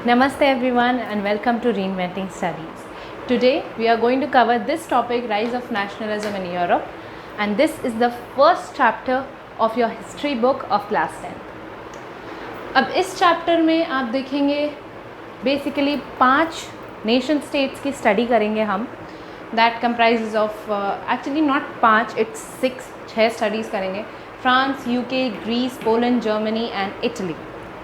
Namaste everyone and welcome to Reinventing Studies. Today we are going to cover this topic, Rise of Nationalism in Europe, and this is the first chapter of your history book of class 10th. अब इस chapter में आप देखेंगे basically 5 nation states की study करेंगे हम. That comprises of actually not 5, it's 6 studies करेंगे. France, UK, Greece, Poland, Germany and Italy.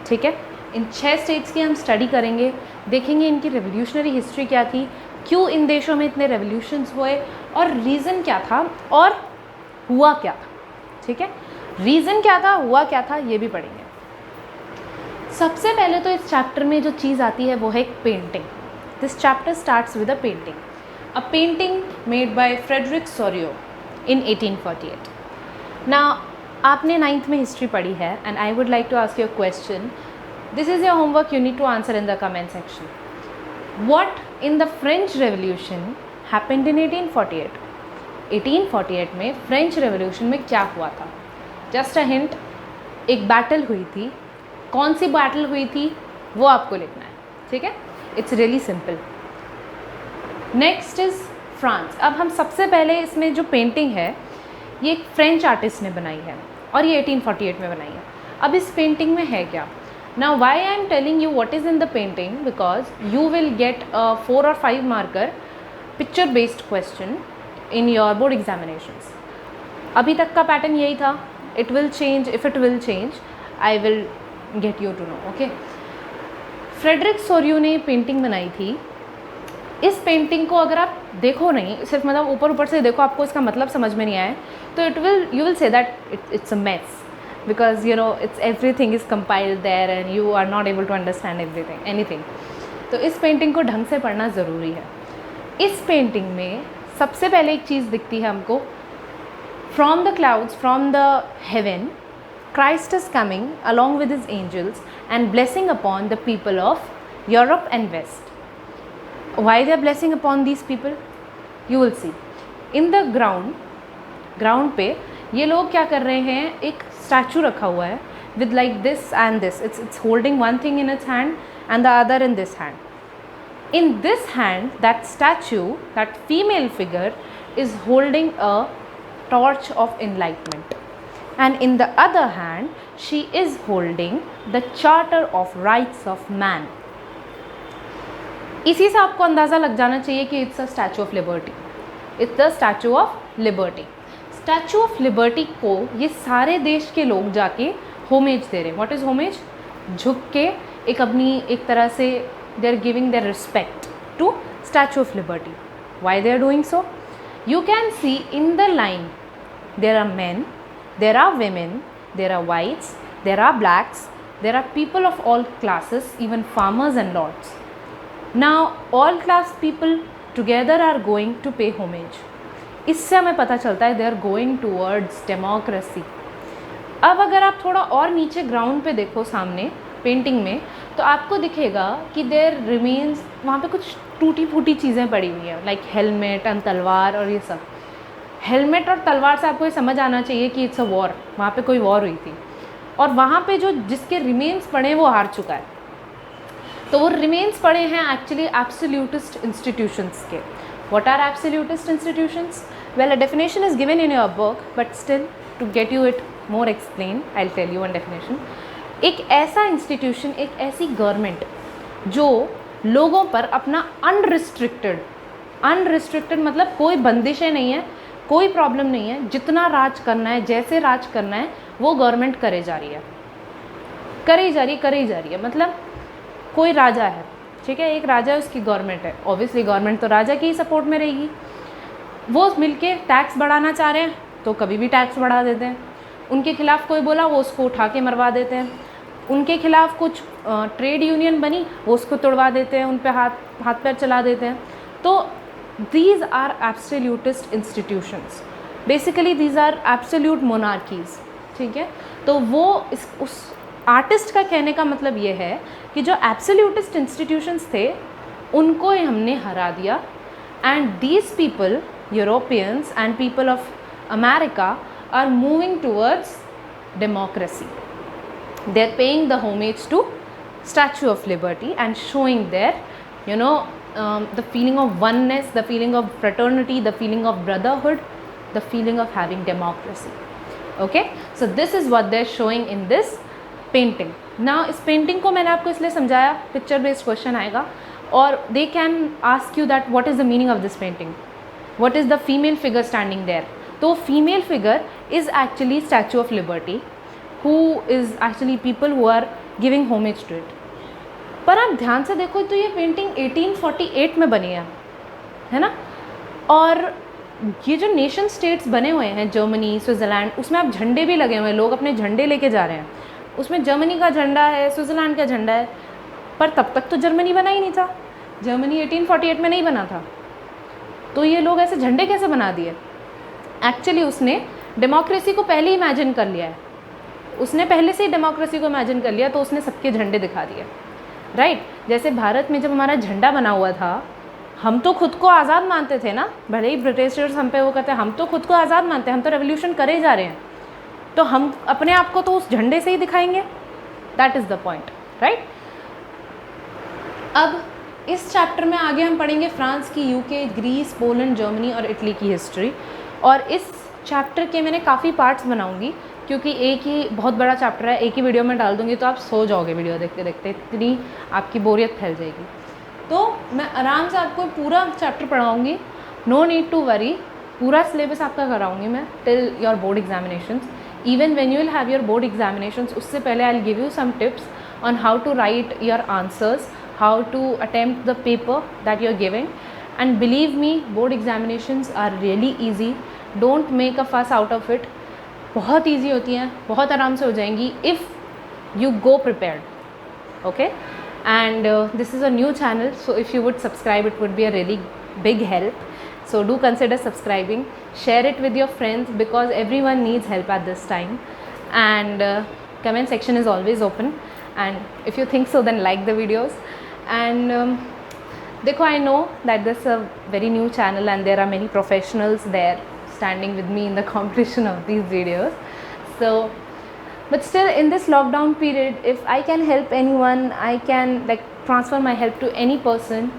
ठीक है, इन 6 स्टेट्स की हम स्टडी करेंगे. देखेंगे इनकी रेवोल्यूशनरी हिस्ट्री क्या थी, क्यों इन देशों में इतने रेवोल्यूशंस हुए और रीज़न क्या था और हुआ क्या था. ठीक है, रीज़न क्या था, हुआ क्या था, ये भी पढ़ेंगे. सबसे पहले तो इस चैप्टर में जो चीज़ आती है वो है एक painting. This chapter starts with a painting. A painting made by Frederic Sorrieu in 1848. Now आपने 9th में हिस्ट्री पढ़ी है and I would like to ask you a question. This is your homework, you need to answer in the comment section. What in the French Revolution happened in 1848? 1848 में French revolution में क्या हुआ था? Just a hint, एक battle हुई थी. कौन सी battle हुई थी वो आपको लिखना है. ठीक है, it's really simple. Next is France. अब हम सबसे पहले इसमें जो पेंटिंग है ये एक फ्रेंच आर्टिस्ट ने बनाई है और ये 1848 में बनाई है. अब इस पेंटिंग में है क्या? Now why I am telling you what is in the painting, because you will get a 4 or 5 marker picture based question in your board examinations. अभी तक का पैटर्न यही था. It will change. If it will change, I will get you to know. Okay. Frederick Sorio ने painting बनाई थी. इस painting को अगर आप देखो नहीं, सिर्फ मतलब ऊपर से देखो, आपको इसका मतलब समझ में नहीं आए तो you will say that it's a mess. Because it's everything is compiled there and you are not able to understand anything. तो इस पेंटिंग को ढंग से पढ़ना ज़रूरी है. इस पेंटिंग में सबसे पहले एक चीज़ दिखती है हमको. From the clouds, from the haven, Christ is coming along with his angels and blessing upon the people of Europe and West. Why they are blessing upon these people? You will see. In the ground पे ये लोग क्या कर रहे हैं, एक statue रखा हुआ है with like this and this. It's holding one thing in its hand and the other in this hand. In this hand that statue, that female figure is holding a torch of enlightenment and in the other hand she is holding the charter of rights of man. इसी से आपको अंदाज़ा लग जाना चाहिए कि it's a statue of liberty. It's the statue of liberty. Statue of liberty को ये सारे देश के लोग जाके होमेज दे रहे हैं. What is homage? झुक के एक तरह से they are giving their respect to Statue of Liberty. Why they are doing so? You can see in the line there are men, there are women, there are whites, there are blacks, there are people of all classes, even farmers and lords. Now all class people together are going to pay homage. इससे हमें पता चलता है they are going towards democracy. अब अगर आप थोड़ा और नीचे ग्राउंड पे देखो सामने पेंटिंग में, तो आपको दिखेगा कि देयर रिमेन्स, वहाँ पे कुछ टूटी फूटी चीज़ें पड़ी हुई हैं, लाइक हेलमेट एंड तलवार और ये सब. हेलमेट और तलवार से आपको ये समझ आना चाहिए कि इट्स अ वॉर. वहाँ पे कोई वॉर हुई थी और वहाँ पे जो जिसके रिमेन्स पड़े हैं वो हार चुका है. तो वो रिमेन्स पड़े हैं एक्चुअली एब्सोल्यूटिस्ट इंस्टीट्यूशंस के. What are absolutist institutions? Well, a definition is given in your book, but still to get you it more explained, I'll tell you one definition. एक ऐसा इंस्टीट्यूशन, एक ऐसी गवर्नमेंट जो लोगों पर अपना अनरिस्ट्रिक्टेड मतलब कोई बंदिशें नहीं है, कोई प्रॉब्लम नहीं है, जितना राज करना है, जैसे राज करना है वो गवर्नमेंट करे जा रही है. मतलब कोई राजा है, ठीक है, एक राजा है, उसकी गवर्नमेंट है. ऑब्वियसली गवर्नमेंट तो राजा की ही सपोर्ट में रहेगी. वो मिलके टैक्स बढ़ाना चाह रहे हैं तो कभी भी टैक्स बढ़ा देते हैं. उनके खिलाफ कोई बोला वो उसको उठा के मरवा देते हैं. उनके खिलाफ कुछ ट्रेड यूनियन बनी वो उसको तोड़वा देते हैं, उन पे हाथ पैर चला देते हैं. तो these are absolutist institutions. Basically these are absolute monarchies. ठीक है, तो वो उस आर्टिस्ट का कहने का मतलब ये है कि जो एब्सोल्यूटिस्ट इंस्टीट्यूशंस थे उनको हमने हरा दिया. And these people, Europeans and people of America, are moving towards democracy. They are paying the homage to Statue of Liberty and showing there, you know, the feeling of oneness, the feeling of fraternity, the feeling of brotherhood, the feeling of having democracy. Okay, so this is what they're showing in this painting. Now इस painting को मैंने आपको इसलिए समझाया, picture based question आएगा, और they can ask you that what is the meaning of this painting, what is the female figure standing there. तो female figure is actually Statue of Liberty, who is actually people who are giving homage to it. पर आप ध्यान से देखो तो ये painting 1848 में बनी है ना. और ये जो नेशन स्टेट्स बने हुए हैं, जर्मनी, स्विट्ज़रलैंड, उसमें आप झंडे भी लगे हुए हैं, लोग अपने झंडे लेके जा रहे हैं. उसमें जर्मनी का झंडा है, स्विट्ज़रलैंड का झंडा है. पर तब तक तो जर्मनी बना ही नहीं था, जर्मनी 1848 में नहीं बना था. तो ये लोग ऐसे झंडे कैसे बना दिए? एक्चुअली उसने डेमोक्रेसी को पहले ही इमेजिन कर लिया है, उसने पहले से ही डेमोक्रेसी को इमेजिन कर लिया, तो उसने सबके झंडे दिखा दिए. राइट. जैसे भारत में जब हमारा झंडा बना हुआ था, हम तो खुद को आज़ाद मानते थे ना, भले ही ब्रिटिशर्स हम पे वो कहते हैं, हम तो खुद को आज़ाद मानते हैं, हम तो रेवोल्यूशन करे जा रहे हैं, तो हम अपने आप को तो उस झंडे से ही दिखाएंगे. That is the point. Right. अब इस चैप्टर में आगे हम पढ़ेंगे फ्रांस की, यूके, ग्रीस, पोलैंड, जर्मनी और इटली की हिस्ट्री. और इस चैप्टर के मैंने काफ़ी पार्ट्स बनाऊंगी, क्योंकि एक ही बहुत बड़ा चैप्टर है, एक ही वीडियो में डाल दूंगी तो आप सो जाओगे वीडियो देखते देखते, इतनी आपकी बोरियत फैल जाएगी. तो मैं आराम से आपको पूरा चैप्टर पढ़ाऊँगी, नो नीड टू वरी. पूरा सिलेबस आपका कराऊँगी मैं till your board examinations. Even when you will have your board examinations, उससे पहले I will give you some tips on how to write your answers, how to attempt the paper that you are giving. And believe me, board examinations are really easy. Don't make a fuss out of it. बहुत easy होती हैं, बहुत आराम से हो जाएंगी if you go prepared. Okay. And this is a new channel, so if you would subscribe it would be a really big help. So do consider subscribing, share it with your friends because everyone needs help at this time. And comment section is always open, and if you think so then like the videos. And dekho, I know that this is a very new channel and there are many professionals there standing with me in the competition of these videos. So but still in this lockdown period, if I can help anyone, I can like transfer my help to any person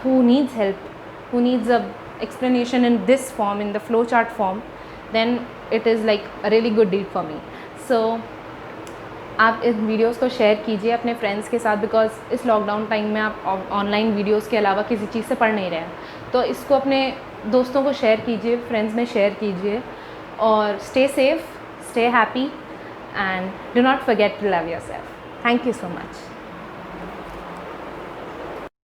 who needs help, who needs a explanation in this form, in the flowchart form, then it is like a really good deed for me. So आप इस videos को share कीजिए अपने friends के साथ, because इस lockdown time में आप ऑनलाइन वीडियोस के अलावा किसी चीज़ से पढ़ नहीं रहे हैं. तो इसको अपने दोस्तों को शेयर कीजिए, फ्रेंड्स में शेयर कीजिए. और stay safe, stay happy, and do not forget to love yourself. Thank you so much.